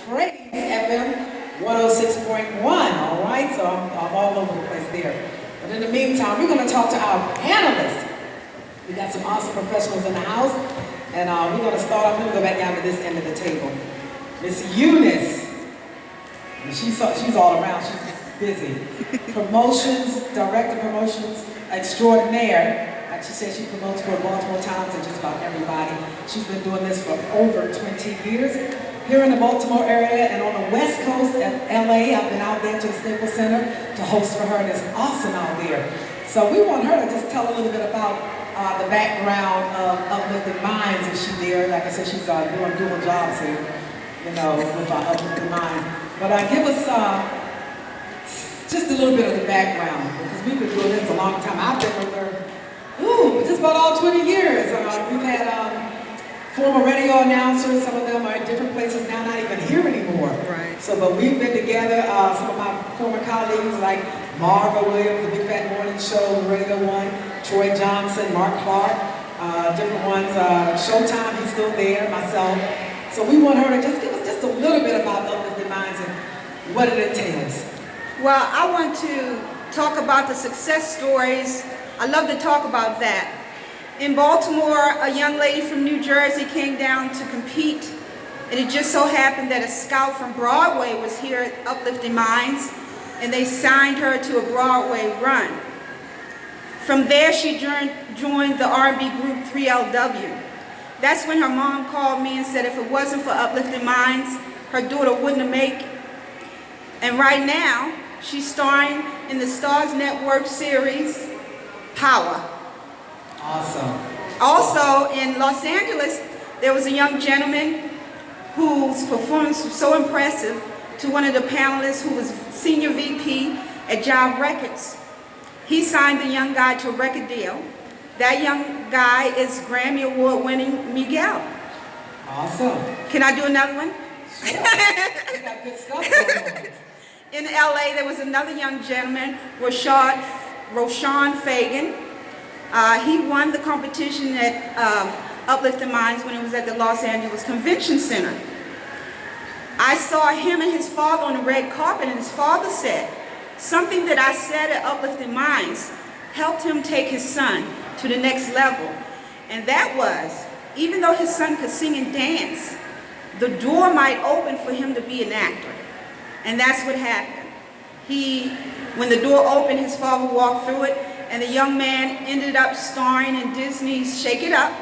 Praise FM 106.1, all right? So I'm all over the place there. But in the meantime, we're going to talk to our panelists. We got some awesome professionals in the house, and we're going to start off. Let me go back down to this end of the table. Miss Eunice. And she's all around. She's busy. Promotions, director promotions extraordinaire. Like she said, she promotes for Baltimore Times and just about everybody. She's been doing this for over 20 years. Here in the Baltimore area and on the West Coast at LA, I've been out there to the Staples Center to host for her, and it's awesome out there. So we want her to just tell a little bit about the background of Uplifting Minds, if she's there. Like I said, she's doing dual jobs here, you know, with Uplifting Minds. But give us just a little bit of the background, because we've been doing this a long time. I've been with her, just about all 20 years. We've had former radio announcers. Some of them are in different places now, not even here anymore. Right. So, but we've been together. Some of my former colleagues, like Marva Williams, the Big Fat Morning Show, Radio One, Troy Johnson, Mark Clark, different ones. Showtime, he's still there. Myself. So we want her to just give us just a little bit about Uplifting Minds and what it entails. Well, I want to talk about the success stories. I love to talk about that. In Baltimore, a young lady from New Jersey came down to compete, and it just so happened that a scout from Broadway was here at Uplifting Minds, and they signed her to a Broadway run. From there, she joined the R&B group 3LW. That's when her mom called me and said if it wasn't for Uplifting Minds, her daughter wouldn't have made it. And right now, she's starring in the Stars Network series, Power. Awesome. Also, in Los Angeles, there was a young gentleman whose performance was so impressive to one of the panelists who was senior VP at Jive Records. He signed the young guy to a record deal. That young guy is Grammy Award winning Miguel. Awesome. Can I do another one? Sure. You got good stuff going on. In LA, there was another young gentleman, Roshan Fagan. He won the competition at Uplifting Minds when it was at the Los Angeles Convention Center. I saw him and his father on the red carpet, and his father said, something that I said at Uplifting Minds helped him take his son to the next level. And that was, even though his son could sing and dance, the door might open for him to be an actor. And that's what happened. When the door opened, his father walked through it, and the young man ended up starring in Disney's Shake It Up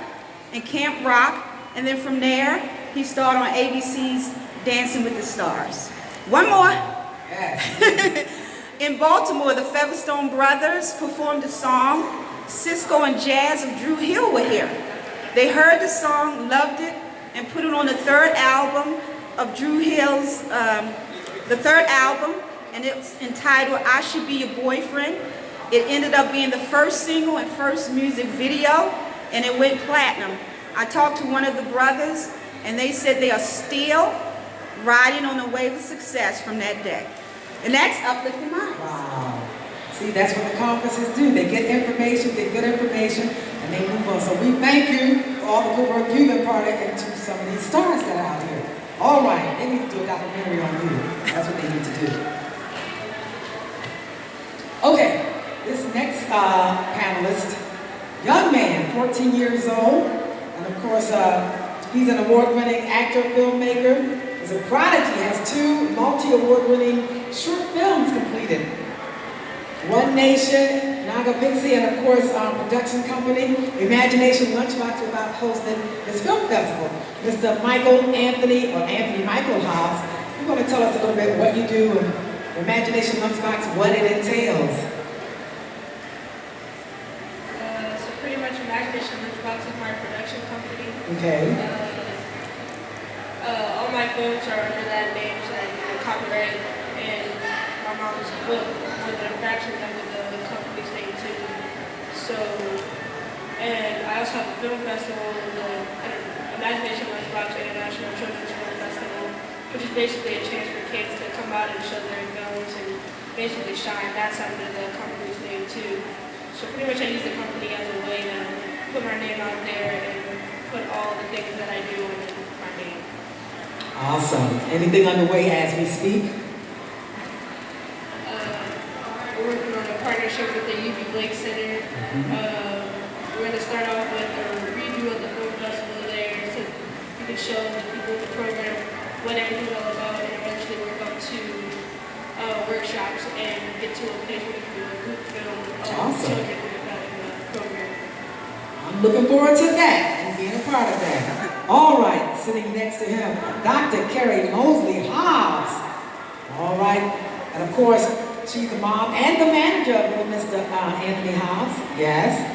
and Camp Rock, and then from there, he starred on ABC's Dancing with the Stars. One more. Yes. In Baltimore, the Featherstone Brothers performed the song. Cisco and Jazz of Drew Hill were here. They heard the song, loved it, and put it on the third album of Drew Hill's, the third album, and it's entitled I Should Be Your Boyfriend. It ended up being the first single and first music video, and it went platinum. I talked to one of the brothers, and they said they are still riding on the wave of success from that day. And that's Uplifting Minds. Wow. See, that's what the conferences do. They get information, get good information, and they move on. So we thank you for all the good work you've imparted into some of these stars that are out here. All right, they need to do a documentary on you. That's what they need to do. Okay. This next panelist, young man, 14 years old, and of course he's an award-winning actor, filmmaker. He's a prodigy, has 2 multi-award-winning short films completed. One Nation, Naga Pixie, and of course production company, Imagination Lunchbox, who I've hosted this film festival. Mr. Anthony Michael Hobbs, you're going to tell us a little bit what you do and Imagination Lunchbox, what it entails. Imagination Lunchbox is my production company. Okay. All my films are under that name, so that they're copyrighted, and my mom is with the manufacturer under the company's name too. So, and I also have a film festival, the Imagination Lunchbox International Children's Film Festival, which is basically a chance for kids to come out and show their films and basically shine. That's under the company's name too. So pretty much I use the company as a way to put my name out there and put all the things that I do under my name. Awesome. Anything underway as we speak? We're working on a partnership with the UB Blake Center. We're going to start off with a review of the film festival there so we can show the people in the program what everything's all about and eventually work up to workshops and get to a place where we can do a group film of Awesome. children in the program. I'm looking forward to that and being a part of that. All right, sitting next to him, Dr. Carrie Mosley Hobbs. All right, and of course, she's the mom and the manager of little Mr. Anthony Hobbs. Yes.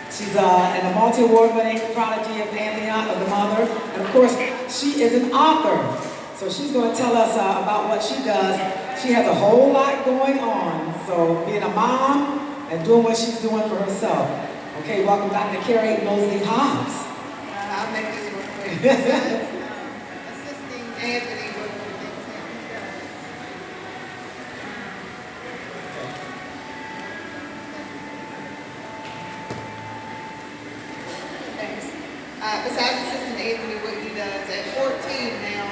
She's in a multi-award winning prodigy of Anthony, of the mother. And of course, she is an author. So she's going to tell us about what she does. She has a whole lot going on. So being a mom and doing what she's doing for herself. Okay, welcome Dr. Carrie Mosley Hobbs. I'll make this one quick. Assisting Anthony with the things that he does. Thanks. Besides assisting Anthony, what he does at 14 now,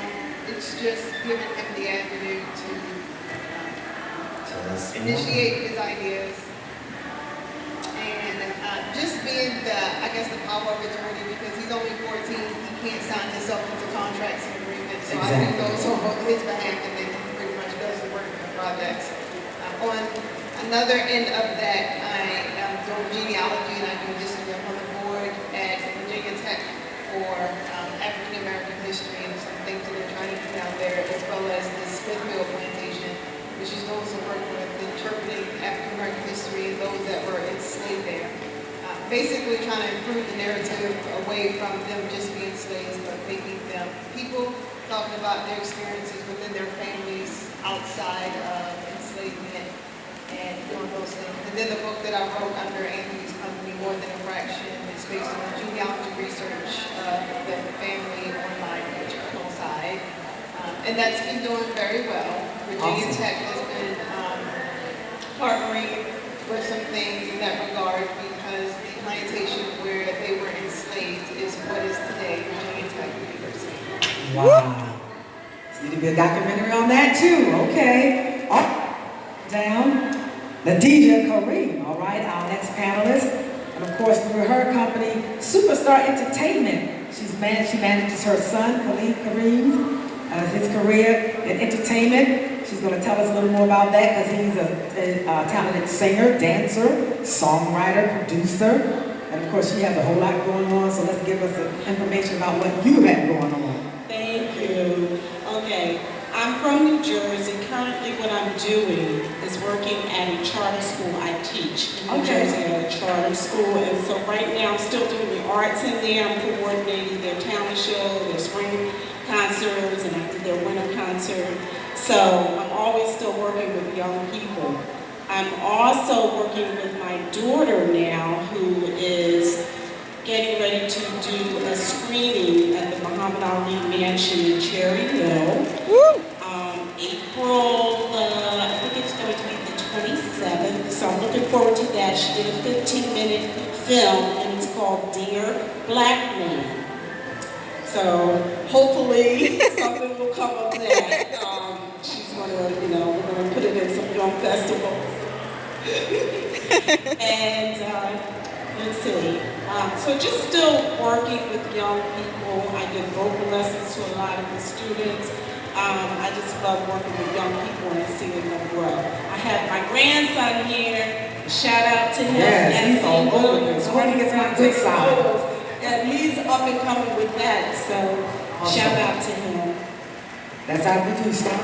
it's just giving him the avenue to initiate his ideas. Just being I guess the power of attorney, because he's only 14, he can't sign himself into contracts and agreements. So I do those on his behalf, and then he pretty much does the work of the projects. On another end of that, I do genealogy, and I do history. I'm on the board at Virginia Tech for African American history and some things that they're trying to do down there, as well as the Smithfield Plantation, which is those who work with interpreting African American history and those that were enslaved there. Basically trying to improve the narrative away from them just being slaves, but making them people, talking about their experiences within their families outside of enslavement and doing those things. And then the book that I wrote under Anthony's company, More Than a Fraction, is based on genealogy research of the family online maternal side. And that's been doing very well. Virginia Tech has been partnering with some things in that regard, because the plantation where they were enslaved is what is today Virginia Tech University. Wow. So you need to be a documentary on that too. Okay. Up, down. Nadija Kareem, all right, our next panelist. And of course, through her company, Superstar Entertainment, she manages her son, Khalid Kareem, his career in entertainment. She's going to tell us a little more about that, because he's a talented singer, dancer, songwriter, producer. And of course, she has a whole lot going on, so let's give us some information about what you have going on. Thank you. Okay, I'm from New Jersey. Currently what I'm doing is working at a charter school. I teach in New Jersey at a charter school, and so right now I'm still doing the arts in there. I'm coordinating their talent show, their spring concerts, and I did their winter concert. So I'm always still working with young people. I'm also working with my daughter now, who is getting ready to do a screening at the Muhammad Ali Mansion in Cherry Hill. April, I think it's going to be the 27th, so I'm looking forward to that. She did a 15-minute film, and it's called Dear Black Man. So hopefully something will come of that. She's going to, we're going to put it in some film festivals. And let's see. So just still working with young people. I give vocal lessons to a lot of the students. I just love working with young people and seeing them grow. I have my grandson here. Shout out to him. Yes, he's all over this. When he gets my good side. And he's up and coming with that, so awesome. Shout out to him. That's how we do start.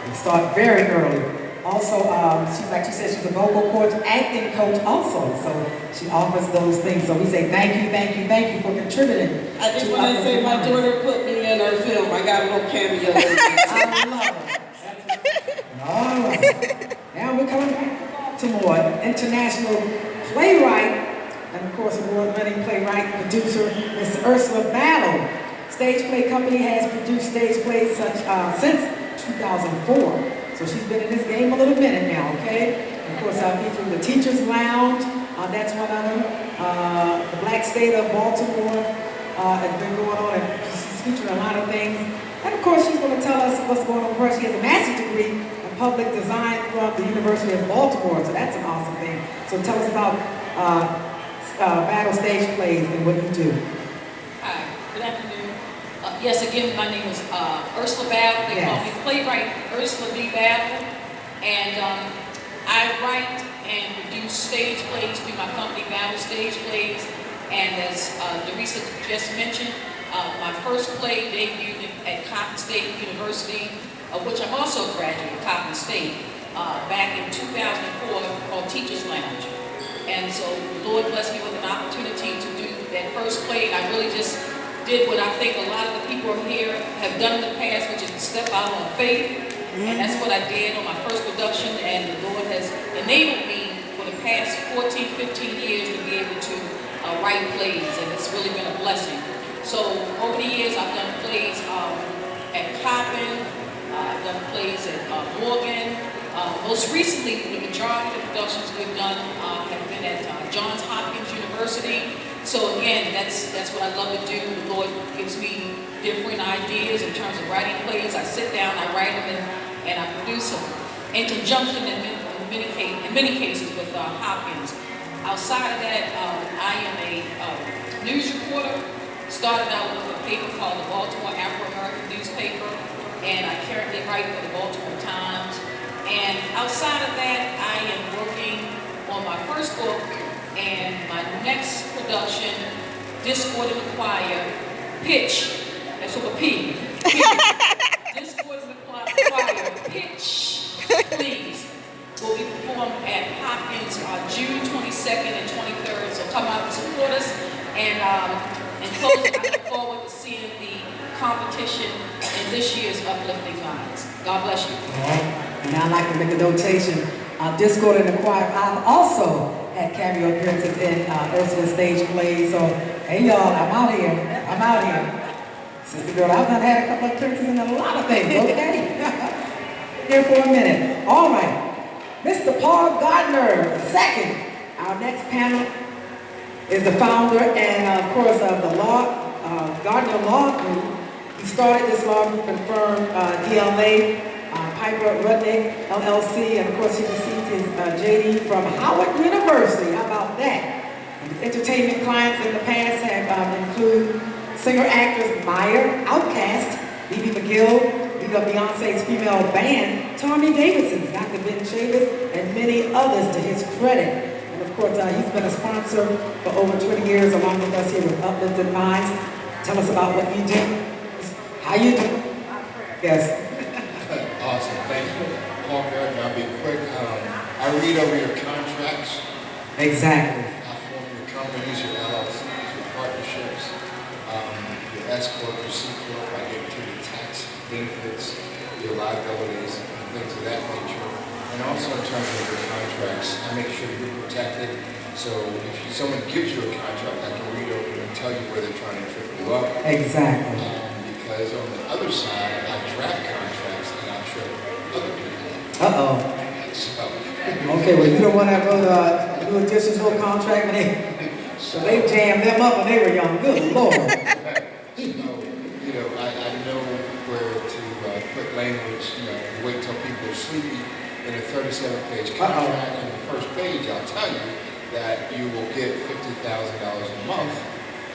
We start very early. Also, she's like she said, she's a vocal coach, acting coach also. So she offers those things. So we say thank you for contributing. I just want to say my daughter put me in her film. I got a little cameo. I love it. All right. Now we're coming back to more international playwright. And of course, award-winning playwright, producer, Miss Ursula Battle. Stage Play Company has produced stage plays since 2004. So she's been in this game a little minute now, okay? And of course, featuring the Teacher's Lounge, that's one of them. The Black State of Baltimore has been going on, and she's featuring a lot of things. And of course, she's going to tell us what's going on for her. She has a master's degree in public design from the University of Baltimore, so that's an awesome thing. So tell us about battle stage plays and what you do. Hi, good afternoon. Yes, again, my name is Ursula Battle. They call me playwright Ursula B. Battle. And I write and produce stage plays through my company, Battle Stage Plays. And as Doresa just mentioned, my first play debuted at Coppin State University, of which I'm also a graduate of Coppin State, back in 2004, called Teacher's Lounge. And so the Lord blessed me with an opportunity to do that first play, and I really just did what I think a lot of the people here have done in the past, which is to step out on faith. And that's what I did on my first production, and the Lord has enabled me for the past 14, 15 years to be able to write plays, and it's really been a blessing. So over the years, I've done plays at Coppin, I've done plays at Morgan. Most recently, the majority of the productions we've done have been at Johns Hopkins University. So again, that's what I love to do. The Lord gives me different ideas in terms of writing plays. I sit down, I write them, and I produce them in conjunction in many cases with Hopkins. Outside of that, I am a news reporter. Started out with a paper called the Baltimore Afro-American newspaper, and I currently write for the Baltimore Times. And outside of that, I am working on my first book and my next production, Discord in the Choir, Pitch, that's with a P. Discord in the Choir, Pitch, please, will be performed at Hopkins June 22nd and 23rd. So come out and support us. And in closing, I look forward to seeing the competition in this year's Uplifting Minds. God bless you. All right. And I'd like to make a notation. Discord in the Choir, I've also had cameo appearances in Ursula's stage plays. So, hey y'all, I'm out here. I'm out here. Sister girl, I've done had a couple of appearances in a lot of things, okay? Here for a minute. All right. Mr. Paul Gardner, II. Our next panel is the founder and, of course, of the Gardner Law Group. He started this law group and firm, DLA, Piper Rudnick, LLC, and of course he received his JD from Howard University. How about that? And his entertainment clients in the past have include singer-actress Maya, Outkast, B.B. McGill, lead of Beyonce's female band, Tommy Davidson, Dr. Ben Chavis, and many others to his credit. And of course, he's been a sponsor for over 20 years along with us here with Uplifting Minds. Tell us about what you do. How you do? Yes. Awesome, thank you. Paul Gardner, I'll be quick. I read over your contracts. Exactly. I form your companies, your LLCs, your partnerships, your S Corp, your C Corp. I get to the tax benefits, your liabilities, and things of that nature. And also in terms of your contracts, I make sure you're protected. So if someone gives you a contract, I can read over and tell you where they're trying to trip you up. Exactly. Because on the other side, I draft contracts and I trip other people up. Uh-oh. So, Okay, well, you don't want to go to New Edition's whole contract when they jammed them up when they were young. Good Lord. So, I know where to put language, wait till people are sleepy in a 37-page contract. On the first page, I'll tell you that you will get $50,000 a month,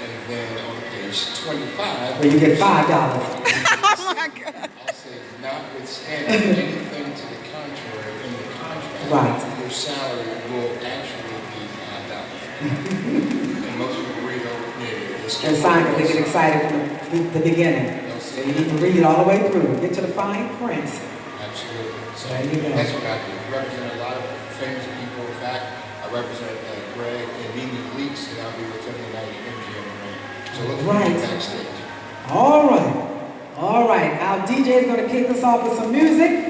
and then on page 25, Well, you get $5. oh my God. I'll say, notwithstanding anything to the contrary in the contract, Right. your salary will actually be $5. And most people read over it. And sign because they get excited from the beginning. So you need to read it all the way through. Get to the fine print. Absolutely. So There you go. that's what I do. I represent a lot of famous people. In fact, I represent Greg and Nene Leaks, and I'll be with him tonight at MGM Ring. So look for me backstage. All right. All right. Our DJ is going to kick us off with some music.